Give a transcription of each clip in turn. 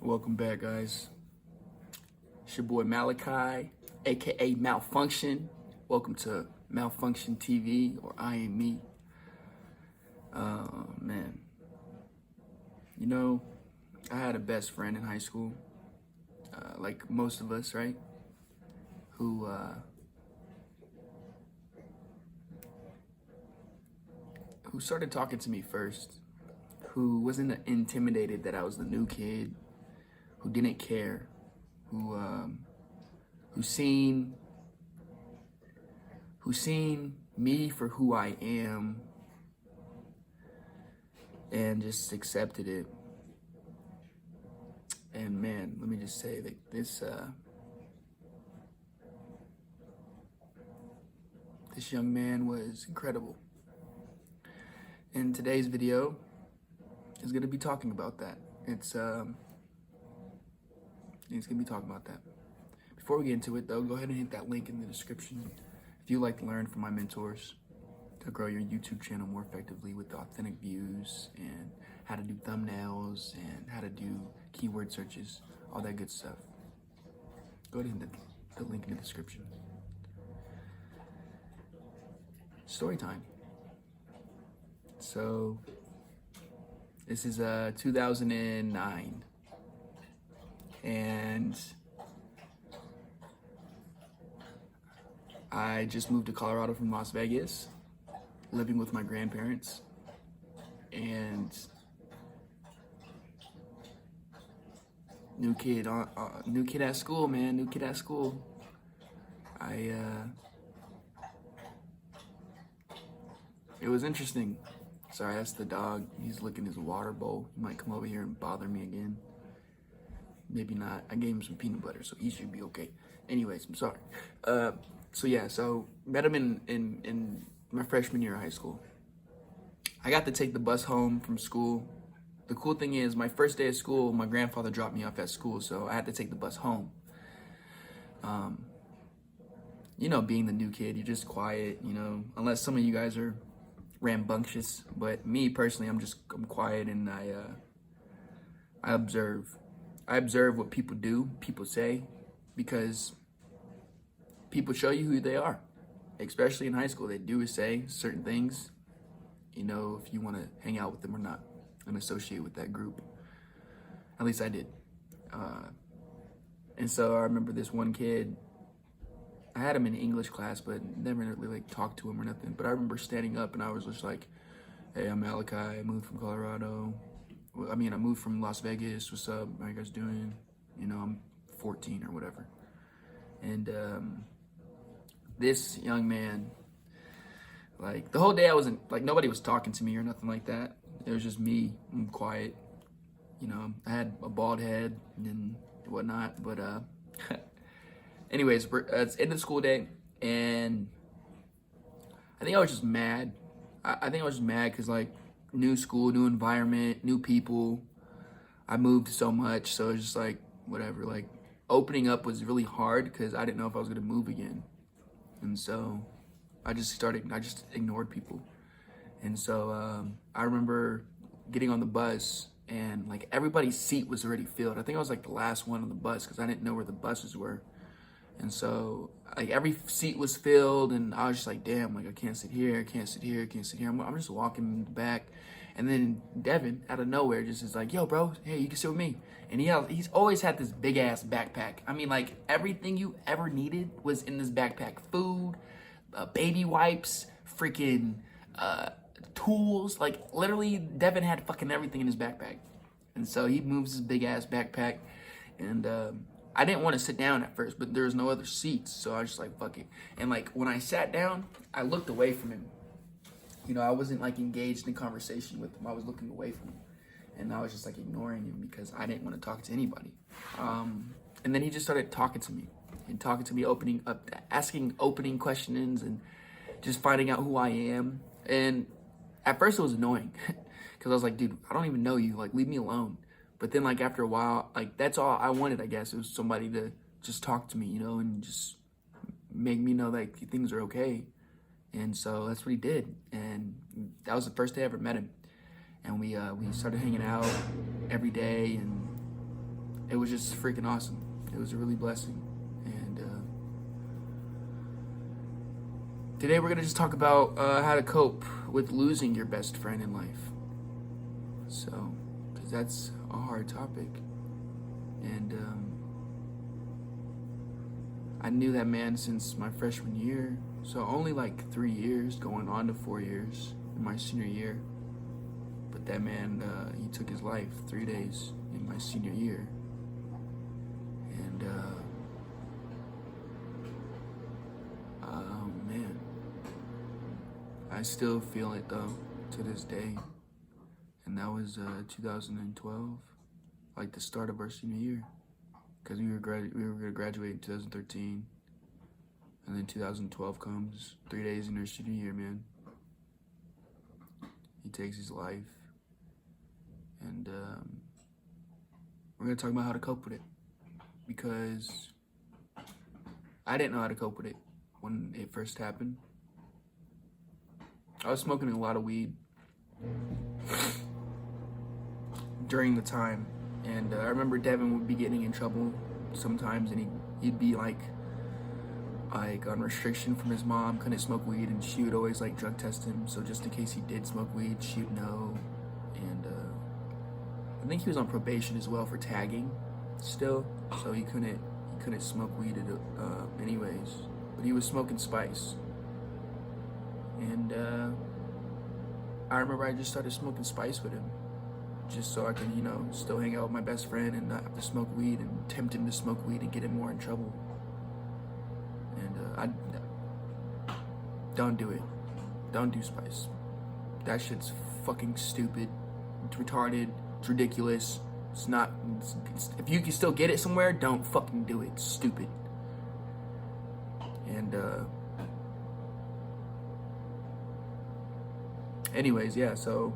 Welcome back, guys. It's your boy Malachi, aka Malfunction. Welcome to Malfunction TV, or I Am Me. Man. You know, I had a best friend in high school, like most of us, right? Who started talking to me first, who wasn't intimidated that I was the new kid, who didn't care, who seen me for who I am and just accepted it. And man, let me just say that this young man was incredible. And today's video is gonna be talking about that. It's gonna be talking about that. Before we get into it though, go ahead and hit that link in the description if you like to learn from my mentors to grow your YouTube channel more effectively with authentic views and how to do thumbnails and how to do keyword searches, all that good stuff. Go ahead and hit the link in the description. Story time. So this is 2009, and I just moved to Colorado from Las Vegas, living with my grandparents, and new kid at school, man. New kid at school. It was interesting. Sorry, that's the dog. He's licking his water bowl. He might come over here and bother me again. Maybe not. I gave him some peanut butter, so he should be okay. Anyways, I'm sorry. So met him in my freshman year of high school. I got to take the bus home from school. The cool thing is, my first day of school, my grandfather dropped me off at school, so I had to take the bus home. Being the new kid, you're just quiet, unless some of you guys are rambunctious, but me personally, I'm quiet, and I observe what people do, people say, because people show you who they are, especially in high school. They do say certain things, if you want to hang out with them or not and associate with that group. At least I did. And so I remember this one kid, I had him in English class, but never really talked to him or nothing. But I remember standing up and I was just like, "Hey, I'm Malachi. I moved from Colorado. I moved from Las Vegas. What's up? How you guys doing? I'm 14 or whatever." And this young man, the whole day I wasn't, nobody was talking to me or nothing like that. It was just me. I'm quiet. I had a bald head and whatnot, but anyways, it's end of the school day, and I think I was just mad. I think I was just mad because, new school, new environment, new people. I moved so much, so it's just whatever. Opening up was really hard because I didn't know if I was gonna move again, and so I just ignored people. And so I remember getting on the bus, and everybody's seat was already filled. I think I was the last one on the bus because I didn't know where the buses were. And so every seat was filled, and I was just damn, I can't sit here, can't sit here, can't sit here. I'm just walking in the back. And then Devin, out of nowhere, just is "Yo, bro, hey, you can sit with me." And he's always had this big ass backpack. Everything you ever needed was in this backpack. Food, baby wipes, freaking tools. Literally, Devin had fucking everything in his backpack. And so he moves his big ass backpack, and I didn't want to sit down at first, but there was no other seats, so I was just fuck it. And when I sat down, I looked away from him. I wasn't engaged in conversation with him. I was looking away from him, and I was just ignoring him because I didn't want to talk to anybody. And then he just started talking to me, opening up, asking opening questions, and just finding out who I am. And at first it was annoying because I was dude, I don't even know you. Leave me alone. But then after a while, that's all I wanted, I guess. It was somebody to just talk to me, and just make me know that things are okay. And so that's what he did. And that was the first day I ever met him. And we started hanging out every day. And it was just freaking awesome. It was a really blessing. And today we're gonna just talk about how to cope with losing your best friend in life. So, because that's a hard topic. And I knew that man since my freshman year, so only like 3 years, going on to 4 years in my senior year. But that man, he took his life 3 days in my senior year. And oh man, I still feel it though to this day. And that was 2012, like the start of our senior year. Because we were going to graduate in 2013, and then 2012 comes, 3 days into our senior year, man. He takes his life, and we're going to talk about how to cope with it, because I didn't know how to cope with it when it first happened. I was smoking a lot of weed during the time. And I remember Devin would be getting in trouble sometimes, and he'd be like on restriction from his mom, couldn't smoke weed, and she would always like drug test him. So just in case he did smoke weed, she'd know. And I think he was on probation as well for tagging still, so he couldn't smoke weed anyways. But he was smoking spice, and I remember I just started smoking spice with him, just so I can, still hang out with my best friend and not have to smoke weed and tempt him to smoke weed and get him more in trouble. And I don't do it. Don't do spice. That shit's fucking stupid. It's retarded. It's ridiculous. It's not. If you can still get it somewhere, don't fucking do it. It's stupid. And anyways, yeah. So.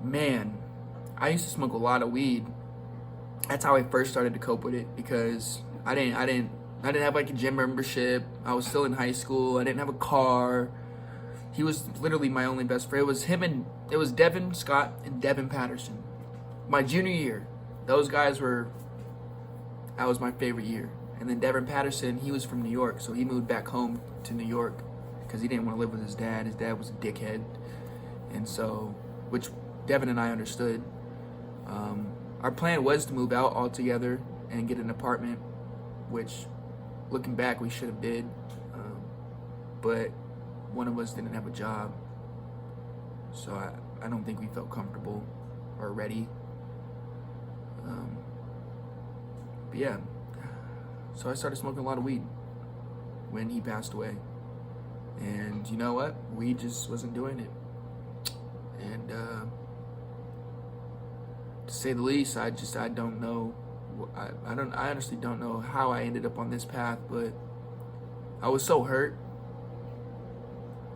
Man, I used to smoke a lot of weed. That's how I first started to cope with it, because I didn't have like a gym membership. I was still in high school. I didn't have a car. He was literally my only best friend. It was Devin Scott and Devin Patterson. My junior year, that was my favorite year. And then Devin Patterson, he was from New York, so he moved back home to New York because he didn't want to live with his dad. His dad was a dickhead, and so, which Devin and I understood. Our plan was to move out altogether and get an apartment, which, looking back, we should have did. But one of us didn't have a job, so I don't think we felt comfortable or ready. But yeah, so I started smoking a lot of weed when he passed away. And you know what? Weed just wasn't doing it. And to say the least, I don't know. I honestly don't know how I ended up on this path, but I was so hurt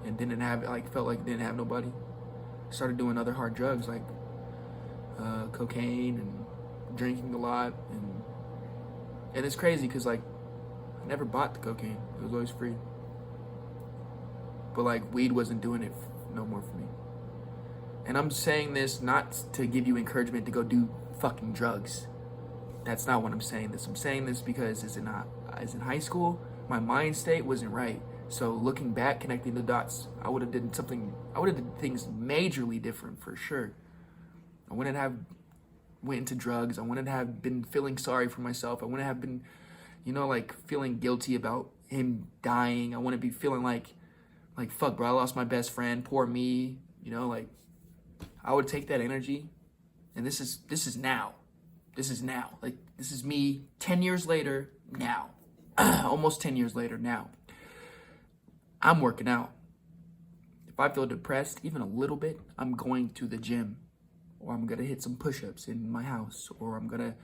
and felt like didn't have nobody. I started doing other hard drugs like cocaine and drinking a lot, and it's crazy because like I never bought the cocaine. It was always free. But like weed wasn't doing it no more for me. And I'm saying this not to give you encouragement to go do fucking drugs. That's not what I'm saying this. I'm saying this because as in high school, my mind state wasn't right. So looking back, connecting the dots, I would have did things majorly different for sure. I wouldn't have went into drugs. I wouldn't have been feeling sorry for myself. I wouldn't have been, like feeling guilty about him dying. I wouldn't be feeling like fuck, bro, I lost my best friend. Poor me. Like I would take that energy, and this is now. This is now. Like this is me 10 years later now. Almost 10 years later now. I'm working out. If I feel depressed even a little bit, I'm going to the gym, or I'm gonna hit some push-ups in my house, or I'm gonna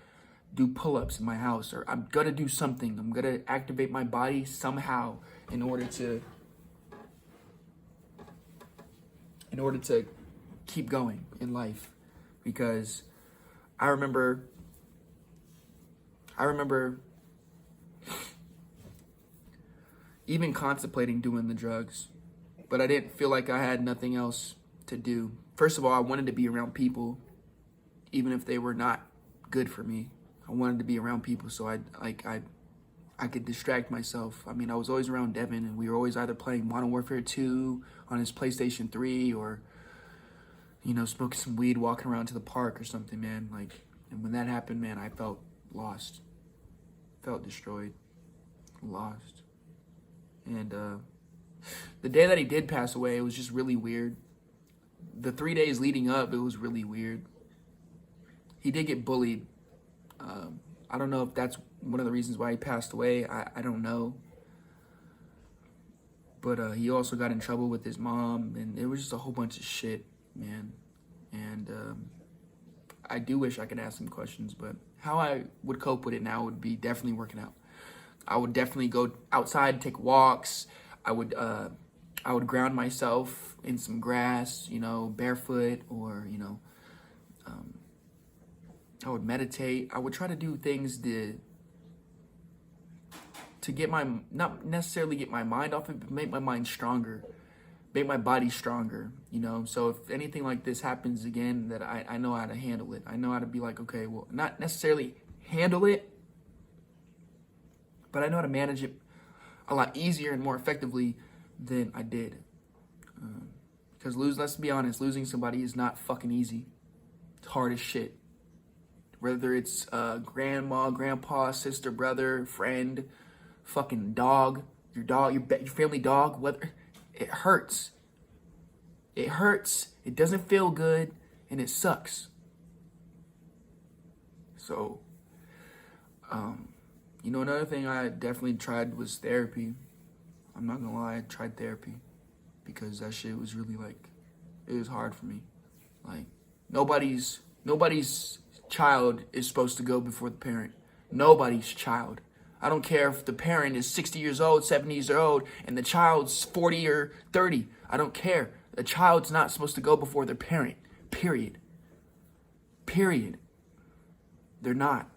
do pull-ups in my house, or I'm gonna do something. I'm gonna activate my body somehow in order to keep going in life. Because I remember even contemplating doing the drugs, but I didn't feel like I had nothing else to do. First of all, I wanted to be around people, even if they were not good for me. I wanted to be around people so I could distract myself. I mean, I was always around Devin, and we were always either playing Modern Warfare 2 on his PlayStation 3 or, you know, smoking some weed, walking around to the park or something, man. Like, and when that happened, man, I felt lost. Felt destroyed. Lost. And the day that he did pass away, it was just really weird. The 3 days leading up, it was really weird. He did get bullied. I don't know if that's one of the reasons why he passed away. I don't know. But he also got in trouble with his mom, and it was just a whole bunch of shit, man. And I do wish I could ask him questions, but how I would cope with it now would be definitely working out. I would definitely go outside, take walks. I would ground myself in some grass, you know, barefoot, or, you know, I would meditate. I would try to do things to get not necessarily get my mind off it, but make my mind stronger, make my body stronger, you know? So if anything like this happens again, that I know how to handle it. I know how to be like, okay, well, not necessarily handle it, but I know how to manage it a lot easier and more effectively than I did. Because let's be honest, losing somebody is not fucking easy. It's hard as shit. Whether it's grandma, grandpa, sister, brother, friend, fucking dog, your family dog, whether it hurts. It hurts, it doesn't feel good, and it sucks. So, you know, another thing I definitely tried was therapy. I'm not gonna lie, I tried therapy because that shit was really like, it was hard for me. Like, nobody's child is supposed to go before the parent. Nobody's child. I don't care if the parent is 60 years old, 70 years old, and the child's 40 or 30. I don't care. The child's not supposed to go before their parent. Period. Period. They're not.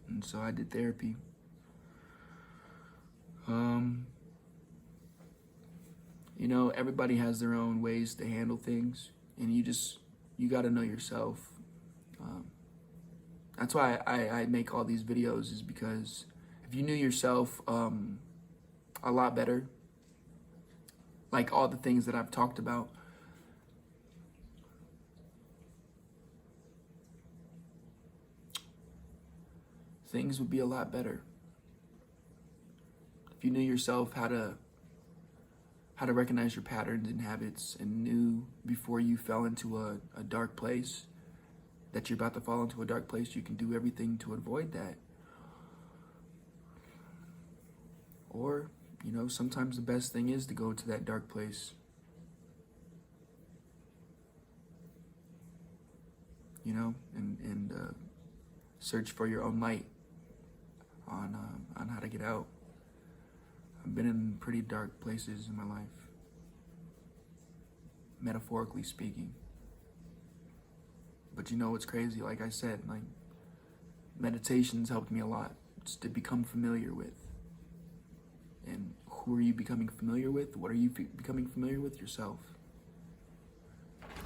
And so I did therapy. You know, everybody has their own ways to handle things, and you got to know yourself. That's why I make all these videos, is because if you knew yourself a lot better, like all the things that I've talked about, things would be a lot better. If you knew yourself how to recognize your patterns and habits, and knew before you fell into a dark place that you're about to fall into a dark place, you can do everything to avoid that. Or, you know, sometimes the best thing is to go to that dark place. You know, and search for your own light on how to get out. I've been in pretty dark places in my life, metaphorically speaking. But you know what's crazy? Like I said, like, meditation's helped me a lot. It's to become familiar with. And who are you becoming familiar with? What are you becoming familiar with? Yourself.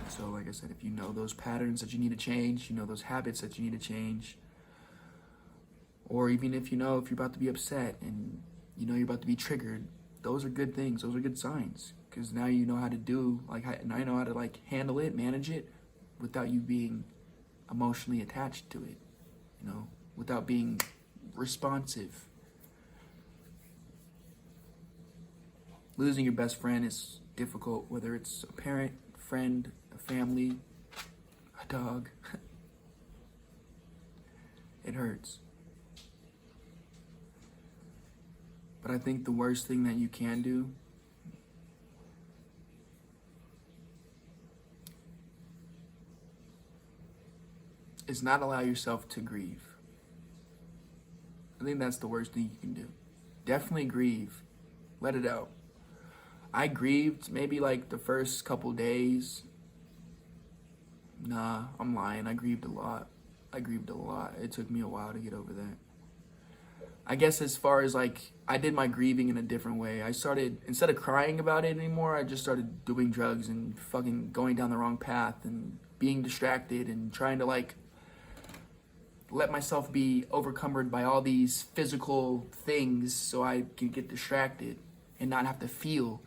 So like I said, if you know those patterns that you need to change, you know those habits that you need to change, or even if you know if you're about to be upset and you know you're about to be triggered, those are good things. Those are good signs, because now you know how to now you know how to like handle it, manage it, without you being emotionally attached to it, you know, without being responsive. Losing your best friend is difficult, whether it's a parent, a friend, a family, a dog. It hurts. But I think the worst thing that you can do is not allow yourself to grieve. I think that's the worst thing you can do. Definitely grieve. Let it out. I grieved maybe like the first couple days. Nah, I'm lying. I grieved a lot. It took me a while to get over that. I guess as far as like, I did my grieving in a different way. I started, instead of crying about it anymore, I just started doing drugs and fucking going down the wrong path and being distracted and trying to like let myself be overcome by all these physical things so I can get distracted and not have to feel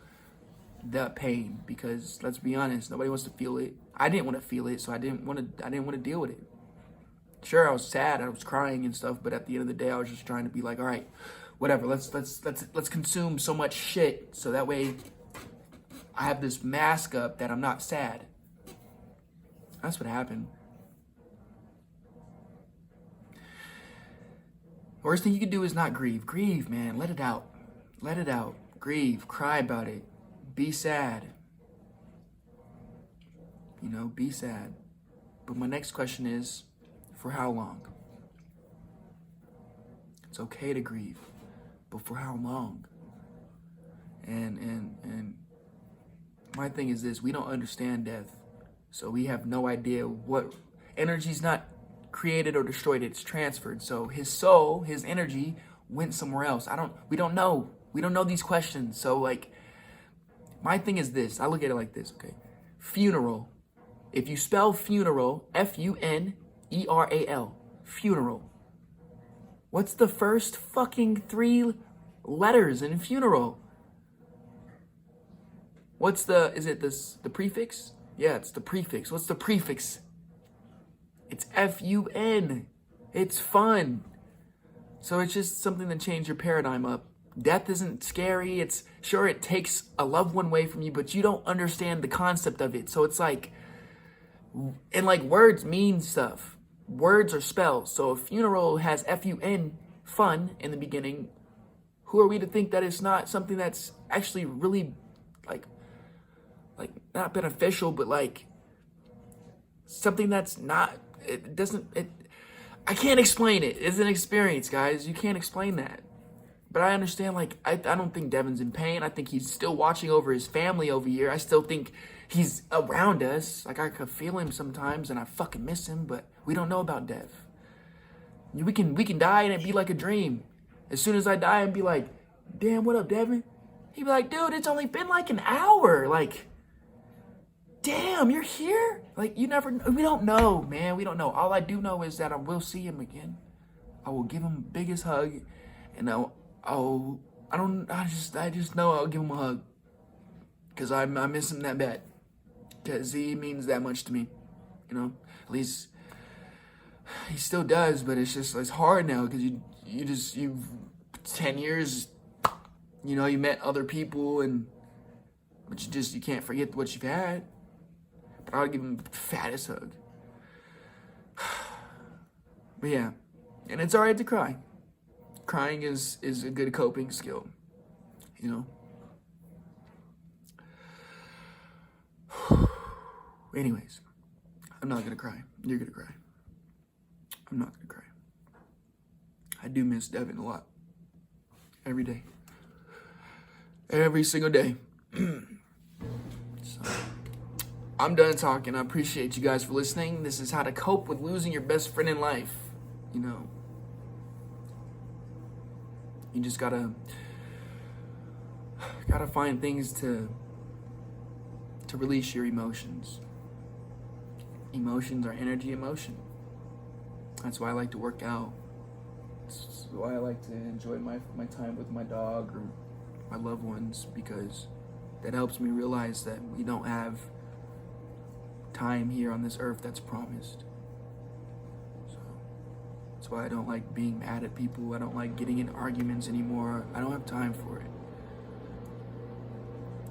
the pain, because let's be honest, nobody wants to feel it. I didn't want to feel it, so I didn't want to deal with it. Sure, I was sad, I was crying and stuff, but at the end of the day, I was just trying to be like, all right, whatever, let's consume so much shit so that way I have this mask up that I'm not sad. That's what happened. Worst thing you can do is not grieve. Grieve, man. Let it out. Let it out. Grieve. Cry about it. Be sad. You know, be sad. But my next question is, for how long? It's okay to grieve, but for how long? And my thing is this: we don't understand death, so we have no idea what energy's not created or destroyed, it's transferred. So his soul, his energy went somewhere else. We don't know. We don't know these questions. So like, my thing is this, I look at it like this, okay? Funeral. If you spell funeral, F-U-N-E-R-A-L, funeral. What's the first fucking 3 letters in funeral? Is it the prefix? Yeah, it's the prefix. What's the prefix? It's F-U-N. It's fun. So it's just something to change your paradigm up. Death isn't scary. It takes a loved one away from you, but you don't understand the concept of it. So it's like, and like words mean stuff. Words are spells. So if funeral has F-U-N, fun, in the beginning, who are we to think that it's not something that's actually really like not beneficial, but like something that's not, I can't explain it. It's an experience, guys. You can't explain that. But I understand, like, I don't think Devin's in pain. I think he's still watching over his family over here. I still think he's around us. Like, I could feel him sometimes, and I fucking miss him, but we don't know about death. We can die and it be like a dream. As soon as I die and be like, damn, what up, Devin? He'd be like, dude, it's only been like an hour. Like, damn, you're here? Like, we don't know, man. We don't know. All I do know is that I will see him again. I will give him the biggest hug, and I just know I'll give him a hug, because I miss him that bad, because he means that much to me, you know. At least he still does, but it's hard now, because you've 10 years, you know, you met other people, but you can't forget what you've had. But I'll give him the fattest hug. But yeah, and it's all right to cry. Crying is a good coping skill, you know. Anyways, I'm not gonna cry. You're gonna cry. I'm not gonna cry. I do miss Devin a lot. Every day. Every single day. So, I'm done talking. I appreciate you guys for listening. This is how to cope with losing your best friend in life. You know, you just gotta find things to release your emotions. Emotions are energy emotion. That's why I like to work out. That's why I like to enjoy my time with my dog or my loved ones, because that helps me realize that we don't have time here on this earth that's promised. So that's why I don't like being mad at people. I don't like getting in arguments anymore. I don't have time for it.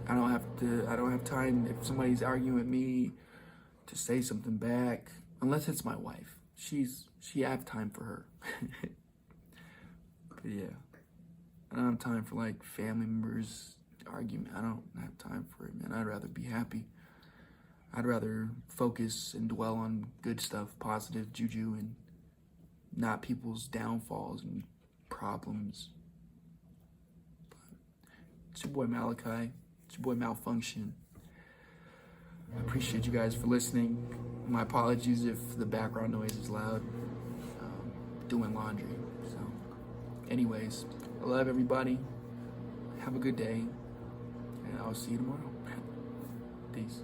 I don't have time if somebody's arguing with me to say something back, unless it's my wife. I have time for her. But yeah, I don't have time for like family members argument. I don't have time for it, man. I'd rather be happy. I'd rather focus and dwell on good stuff, positive juju, and not people's downfalls and problems. But it's your boy Malachi. It's your boy Malfunction. I appreciate you guys for listening. My apologies if the background noise is loud. Doing laundry. So, anyways, I love everybody. Have a good day, and I'll see you tomorrow. Peace.